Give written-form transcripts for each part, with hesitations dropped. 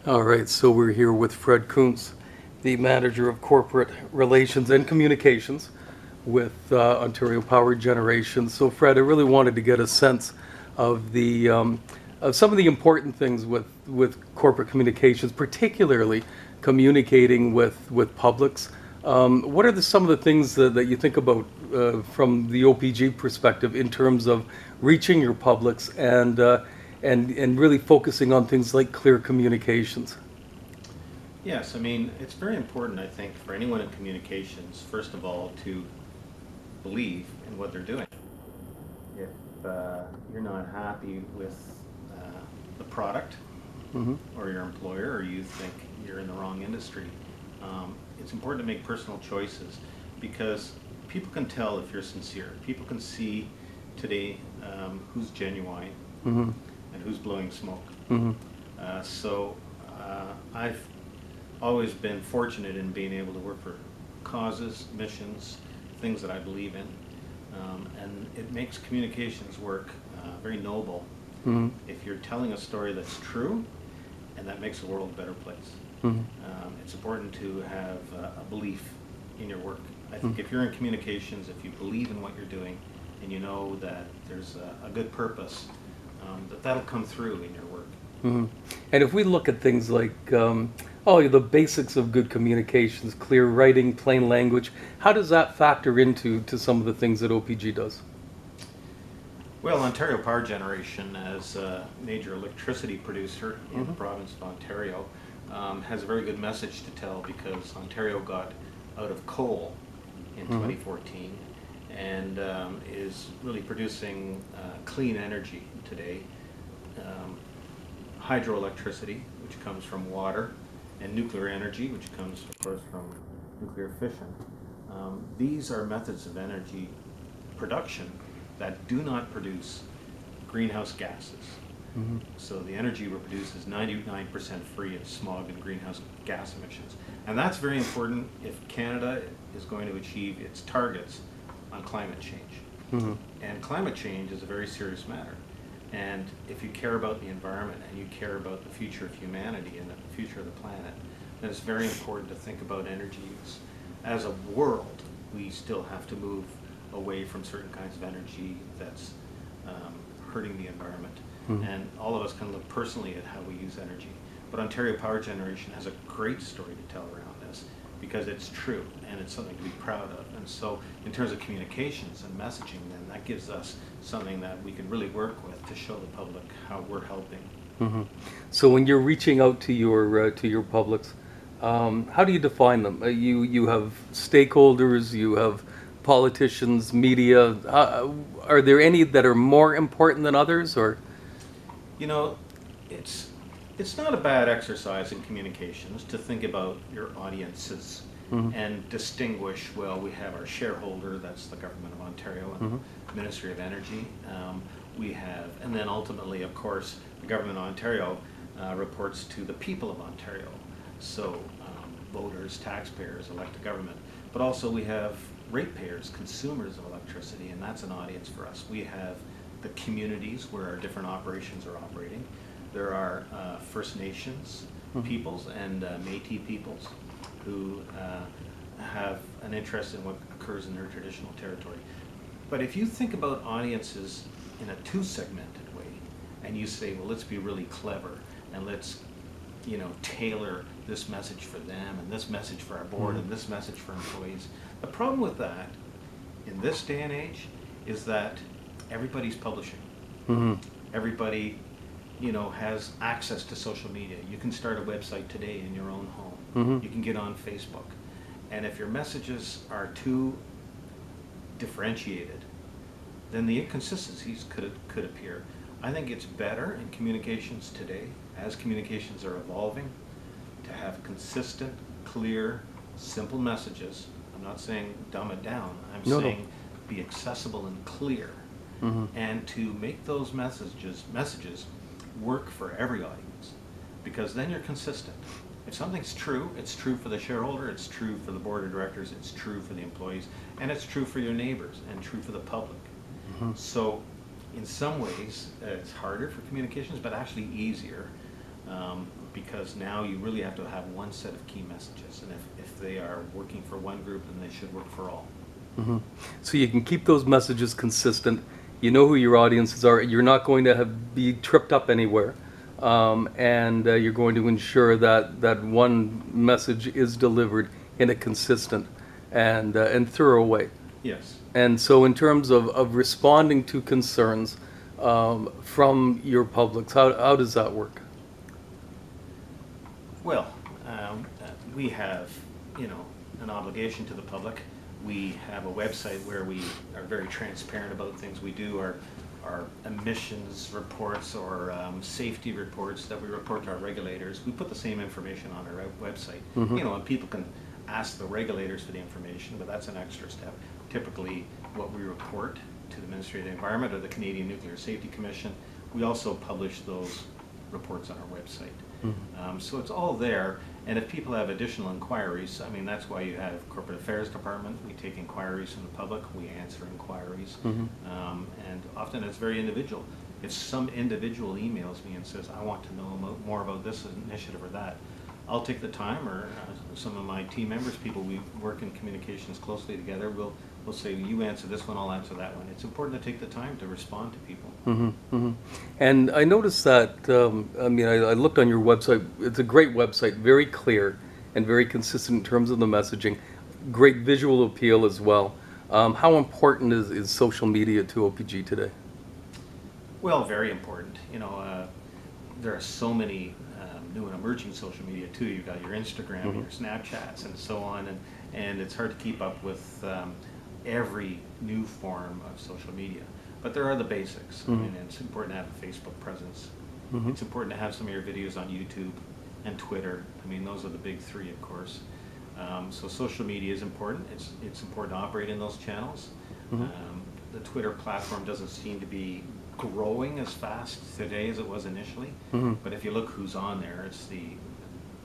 All right, so we're here with Fred Kuntz, the Manager of Corporate Relations and Communications with Ontario Power Generation. So Fred, I really wanted to get a sense of the of some of the important things with corporate communications, particularly communicating with publics. What are some of the things that you think about from the OPG perspective in terms of reaching your publics and really focusing on things like clear communications? Yes, I mean, it's very important, I think, for anyone in communications, first of all, to believe in what they're doing. If you're not happy with the product or your employer, or you think you're in the wrong industry, it's important to make personal choices, because people can tell if you're sincere. People can see today who's genuine and who's blowing smoke. So I've always been fortunate in being able to work for causes, missions, things that I believe in, and it makes communications work very noble if you're telling a story that's true and that makes the world a better place. It's important to have a belief in your work. I think if you're in communications, if you believe in what you're doing and you know that there's a good purpose, that'll come through in your work. And if we look at things like the basics of good communications, clear writing, plain language, how does that factor into some of the things that OPG does? Well, Ontario Power Generation, as a major electricity producer in the province of Ontario, has a very good message to tell, because Ontario got out of coal in 2014 and is really producing clean energy today. Hydroelectricity, which comes from water, and nuclear energy, which comes, of course, from nuclear fission. These are methods of energy production that do not produce greenhouse gases. So the energy we produce is 99% free of smog and greenhouse gas emissions. And that's very important if Canada is going to achieve its targets on climate change. And climate change is a very serious matter. And if you care about the environment and you care about the future of humanity and the future of the planet, then it's very important to think about energy use. As a world, we still have to move away from certain kinds of energy that's hurting the environment. And all of us can look personally at how we use energy. But Ontario Power Generation has a great story to tell around this, because it's true and it's something to be proud of. And so in terms of communications and messaging, then that gives us something that we can really work with to show the public how we're helping. So when you're reaching out to your publics, how do you define them? You have stakeholders, you have politicians, media. Are there any that are more important than others, or? You know, it's not a bad exercise in communications to think about your audiences and distinguish, well, we have our shareholder, that's the Government of Ontario and Ministry of Energy. We have, and then ultimately, of course, the Government of Ontario reports to the people of Ontario. So voters, taxpayers elect the government. But also we have ratepayers, consumers of electricity, and that's an audience for us. We have the communities where our different operations are operating. There are First Nations peoples and Métis peoples who have an interest in what occurs in their traditional territory. But if you think about audiences in a two-segmented way, and you say, well, let's be really clever, and let's, tailor this message for them, and this message for our board, and this message for employees. The problem with that, in this day and age, is that everybody's publishing. Everybody, has access to social media. You can start a website today in your own home. You can get on Facebook. And if your messages are too differentiated, then the inconsistencies could appear. I think it's better in communications today, as communications are evolving, to have consistent, clear, simple messages. I'm not saying dumb it down. I'm saying be accessible and clear. And to make those messages work for every audience, because then you're consistent. If something's true, it's true for the shareholder, it's true for the board of directors, it's true for the employees, and it's true for your neighbors, and true for the public. So in some ways, it's harder for communications, but actually easier. because now you really have to have one set of key messages, and if they are working for one group, then they should work for all. Mhm. So you can keep those messages consistent. You know who your audiences are. You're not going to be tripped up anywhere. And you're going to ensure that one message is delivered in a consistent and thorough way. Yes. And so in terms of responding to concerns from your publics, how does that work? Well, we have, an obligation to the public. We have a website where we are very transparent about things we do, our emissions reports or safety reports that we report to our regulators. We put the same information on our website. And people can ask the regulators for the information, but that's an extra step. Typically, what we report to the Ministry of the Environment or the Canadian Nuclear Safety Commission, we also publish those reports on our website. So it's all there, and if people have additional inquiries, that's why you have Corporate Affairs Department. We take inquiries from the public, we answer inquiries, and often it's very individual. If some individual emails me and says, I want to know more about this initiative or that, I'll take the time, or some of my team members, people we work in communications closely together, we'll say, you answer this one, I'll answer that one. It's important to take the time to respond to people. And I noticed that, I looked on your website. It's a great website, very clear and very consistent in terms of the messaging. Great visual appeal as well. How important is social media to OPG today? Well, very important. There are so many new and emerging social media too. You've got your Instagram, your Snapchats, and so on, and it's hard to keep up with every new form of social media. But there are the basics. It's important to have a Facebook presence. It's important to have some of your videos on YouTube and Twitter. Those are the big three, of course. So social media is important. It's important to operate in those channels. The Twitter platform doesn't seem to be growing as fast today as it was initially. But if you look who's on there, it's the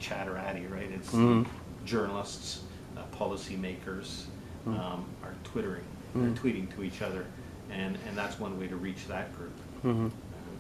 chatterati, right? It's the journalists, policymakers are twittering, they're tweeting to each other, and that's one way to reach that group.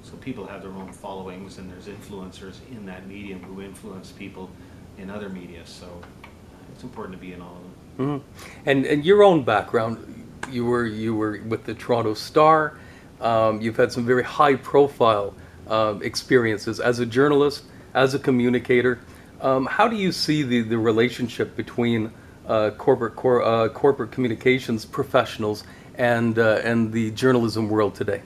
So people have their own followings, and there's influencers in that medium who influence people in other media. So it's important to be in all of them. And your own background, you were with the Toronto Star. You've had some very high-profile experiences as a journalist, as a communicator. How do you see the relationship between corporate communications professionals and the journalism world today?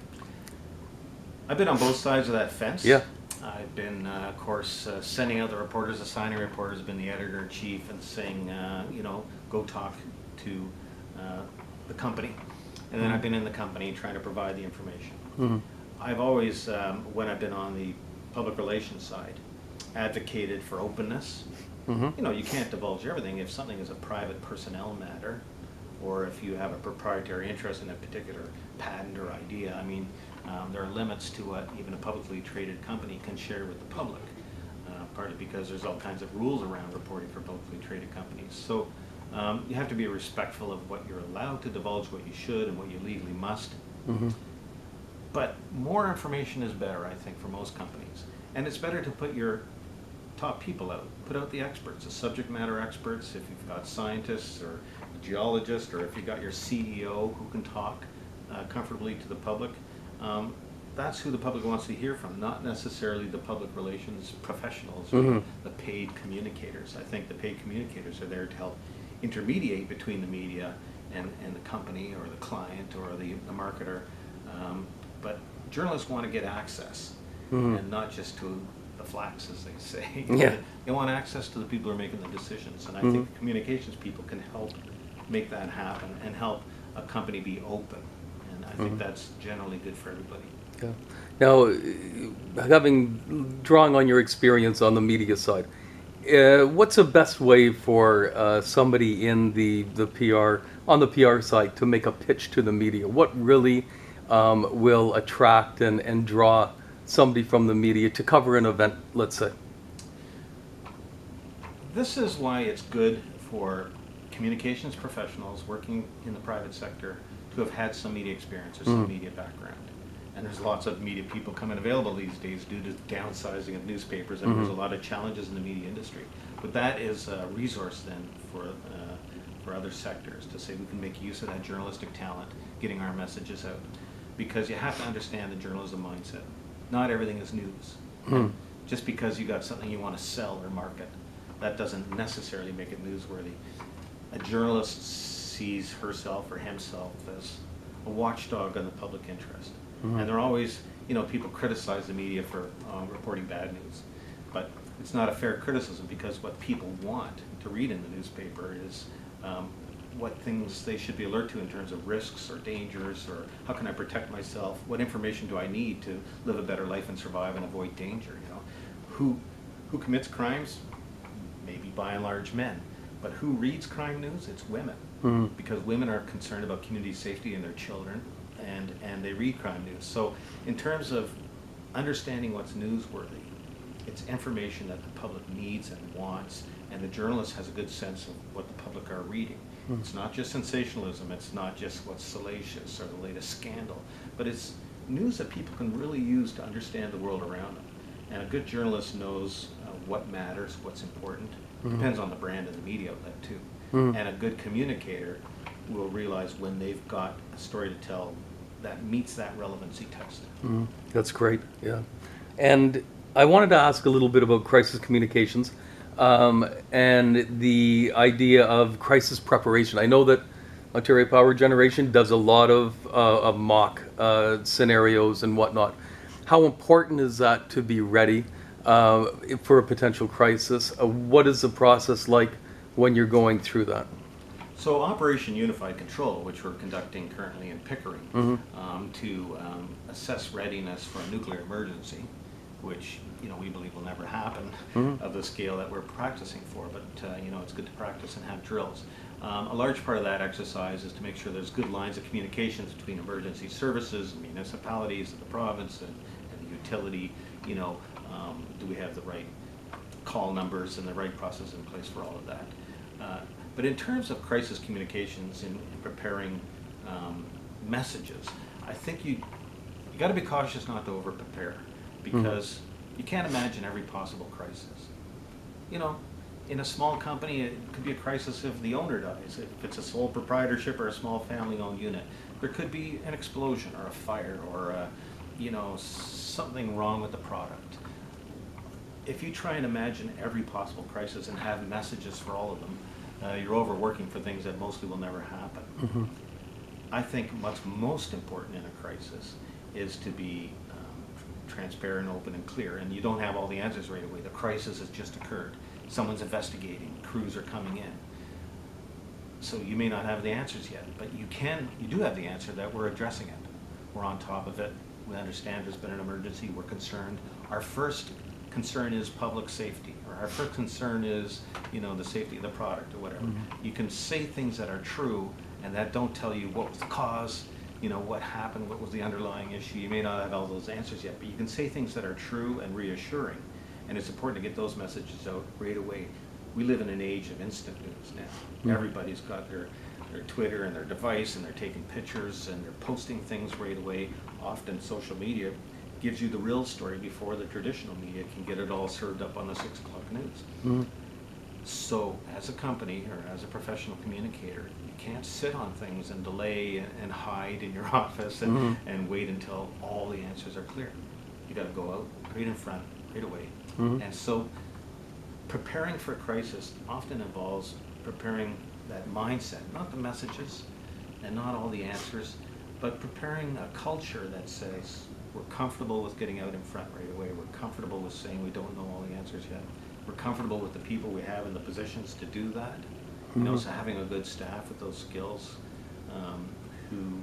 I've been on both sides of that fence. Yeah. I've been, of course, sending out the reporters, assigning reporters, been the editor-in-chief, and saying, go talk to the company. And then I've been in the company trying to provide the information. I've always, when I've been on the public relations side, advocated for openness. You can't divulge everything. If something is a private personnel matter, or if you have a proprietary interest in a particular patent or idea, there are limits to what even a publicly traded company can share with the public, partly because there's all kinds of rules around reporting for publicly traded companies. So you have to be respectful of what you're allowed to divulge, what you should, and what you legally must. But more information is better, I think, for most companies. And it's better to put your top people out, put out the experts, the subject matter experts, if you've got scientists or geologists, or if you've got your CEO who can talk comfortably to the public. That's who the public wants to hear from, not necessarily the public relations professionals or the paid communicators. I think the paid communicators are there to help intermediate between the media and the company or the client or the marketer. But journalists want to get access, and not just to the flax, as they say. Yeah. They want access to the people who are making the decisions, and I think the communications people can help make that happen and help a company be open. And I think that's generally good for everybody. Yeah. Now, drawing on your experience on the media side, what's the best way for somebody in the PR, on the PR side, to make a pitch to the media? What really will attract and draw somebody from the media to cover an event, let's say? This is why it's good for communications professionals working in the private sector to have had some media experience or some media background. And there's lots of media people coming available these days due to downsizing of newspapers, and there's a lot of challenges in the media industry. But that is a resource then for other sectors to say we can make use of that journalistic talent, getting our messages out. Because you have to understand the journalism mindset. Not everything is news. Just because you got something you want to sell or market, that doesn't necessarily make it newsworthy. A journalist sees herself or himself as a watchdog on the public interest. And they're always, people criticize the media for reporting bad news. But it's not a fair criticism, because what people want to read in the newspaper is what things they should be alert to in terms of risks or dangers, or how can I protect myself, what information do I need to live a better life and survive and avoid danger. Who commits crimes? Maybe by and large men. But who reads crime news? It's women. Because women are concerned about community safety and their children, and they read crime news. So in terms of understanding what's newsworthy, it's information that the public needs and wants, and the journalist has a good sense of what the public are reading. It's not just sensationalism, it's not just what's salacious or the latest scandal, but it's news that people can really use to understand the world around them. And a good journalist knows what matters, what's important. Depends on the brand of the media outlet too. And a good communicator will realize when they've got a story to tell that meets that relevancy test. That's great, yeah. And I wanted to ask a little bit about crisis communications and the idea of crisis preparation. I know that Ontario Power Generation does a lot of mock scenarios and whatnot. How important is that to be ready for a potential crisis? What is the process like when you're going through that? So Operation Unified Control, which we're conducting currently in Pickering, to assess readiness for a nuclear emergency, which we believe will never happen of the scale that we're practicing for, but it's good to practice and have drills. A large part of that exercise is to make sure there's good lines of communications between emergency services, and municipalities, and the province, and the utility. Do we have the right call numbers and the right process in place for all of that? But in terms of crisis communications in preparing messages, I think you got to be cautious not to over-prepare, because you can't imagine every possible crisis. In a small company, it could be a crisis if the owner dies. If it's a sole proprietorship or a small family-owned unit, there could be an explosion or a fire or something wrong with the product. If you try and imagine every possible crisis and have messages for all of them, you're overworking for things that mostly will never happen. I think what's most important in a crisis is to be transparent, open, and clear. And you don't have all the answers right away. The crisis has just occurred. Someone's investigating. Crews are coming in. So you may not have the answers yet, but you do have the answer that we're addressing it. We're on top of it. We understand there's been an emergency. We're concerned. Our first concern is public safety, or our first concern is, the safety of the product or whatever. You can say things that are true and that don't tell you what was the cause, what happened, what was the underlying issue. You may not have all those answers yet, but you can say things that are true and reassuring. And it's important to get those messages out right away. We live in an age of instant news now. Everybody's got their Twitter and their device, and they're taking pictures and they're posting things right away. Often social media gives you the real story before the traditional media can get it all served up on the 6 o'clock news. So as a company or as a professional communicator, you can't sit on things and delay and hide in your office and wait until all the answers are clear. You got to go out right in front, right away. And so preparing for a crisis often involves preparing that mindset, not the messages and not all the answers, but preparing a culture that says we're comfortable with getting out in front right away. We're comfortable with saying we don't know all the answers yet. We're comfortable with the people we have in the positions to do that. So having a good staff with those skills, who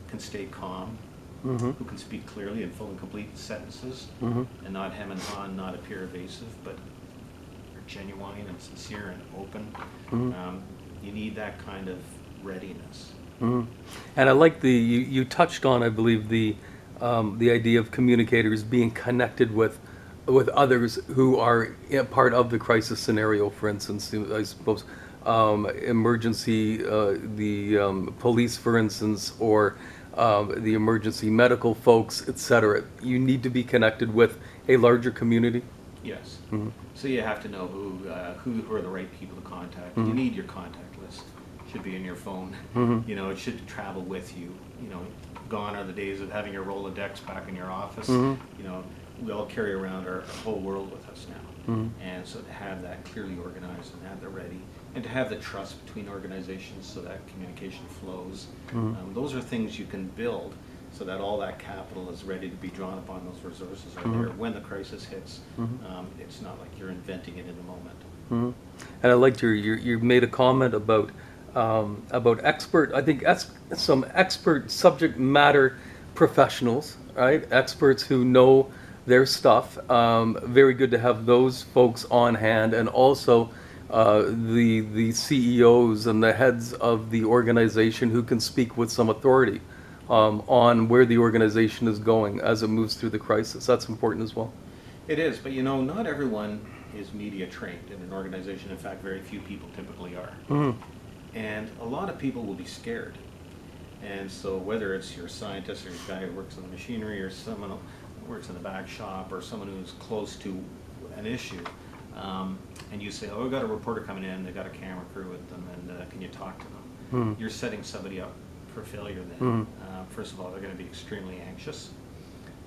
can stay calm, who can speak clearly in full and complete sentences, and not hem and haw, and not appear evasive, but are genuine and sincere and open. You need that kind of readiness. And I like you touched on, I believe, the idea of communicators being connected with others who are part of the crisis scenario. For instance, I suppose emergency, the police, for instance, or the emergency medical folks, et cetera. You need to be connected with a larger community. Yes. Mhm. So you have to know who are the right people to contact. You need your contact list. Should be in your phone. You know, it should travel with you. You know, gone are the days of having your Rolodex back in your office. You know, we all carry around our whole world with us now. And so to have that clearly organized and have that ready, and to have the trust between organizations so that communication flows. Those are things you can build so that all that capital is ready to be drawn upon, those resources are there when the crisis hits. It's not like you're inventing it in the moment. And I liked you made a comment about expert, I think some expert subject matter professionals, right? Experts who know their stuff. Very good to have those folks on hand, and also the CEOs and the heads of the organization who can speak with some authority on where the organization is going as it moves through the crisis. That's important as well. It is, but you know, not everyone is media trained in an organization. In fact, very few people typically are. And a lot of people will be scared. And so whether it's your scientist or your guy who works on the machinery, or someone who works in the back shop, or someone who's close to an issue, and you say, oh, we've got a reporter coming in, they've got a camera crew with them, and can you talk to them? You're setting somebody up for failure then. First of all, they're going to be extremely anxious,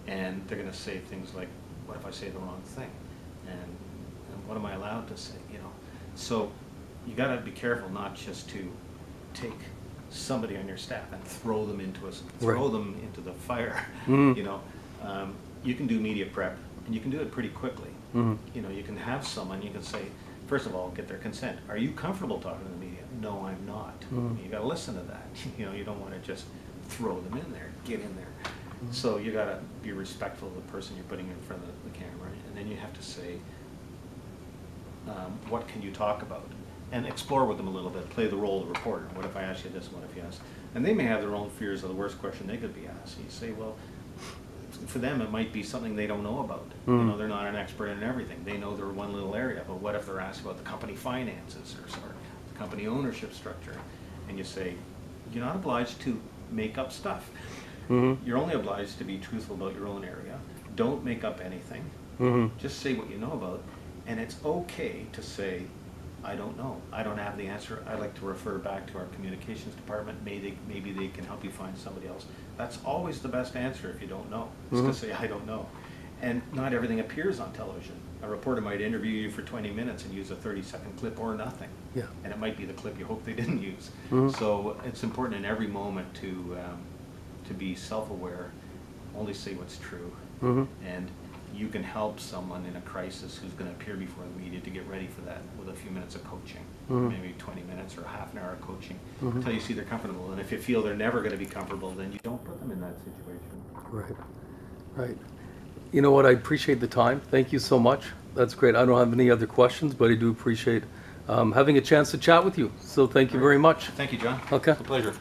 and they're going to say things like, what if I say the wrong thing? And what am I allowed to say? You know, so you got to be careful not just to take somebody on your staff and throw them into the fire. You know, you can do media prep, and you can do it pretty quickly. You know, you can have someone, you can say, first of all, get their consent. Are you comfortable talking to the media? No, I'm not. You got to listen to that. You know, you don't want to just throw them in there, get in there. So you got to be respectful of the person you're putting in front of the camera, and then you have to say, what can you talk about? And explore with them a little bit, play the role of the reporter. What if I ask you this, what if you ask? And they may have their own fears of the worst question they could be asked. You say, well, for them it might be something they don't know about. You know, they're not an expert in everything. They know their one little area, but what if they're asked about the company finances or the company ownership structure? And you say, you're not obliged to make up stuff. You're only obliged to be truthful about your own area. Don't make up anything. Just say what you know about. And it's okay to say, I don't know. I don't have the answer. I'd like to refer back to our communications department. Maybe they can help you find somebody else. That's always the best answer if you don't know, is to say, I don't know. And not everything appears on television. A reporter might interview you for 20 minutes and use a 30-second clip or nothing. Yeah. And it might be the clip you hope they didn't use. So it's important in every moment to be self-aware, only say what's true. And you can help someone in a crisis who's going to appear before the media to get ready for that with a few minutes of coaching, maybe 20 minutes or half an hour of coaching, until you see they're comfortable. And if you feel they're never going to be comfortable, then you don't put them in that situation. Right, right. You know what, I appreciate the time. Thank you so much. That's great. I don't have any other questions, but I do appreciate having a chance to chat with you. So thank you very much. Thank you, John. Okay. It's a pleasure.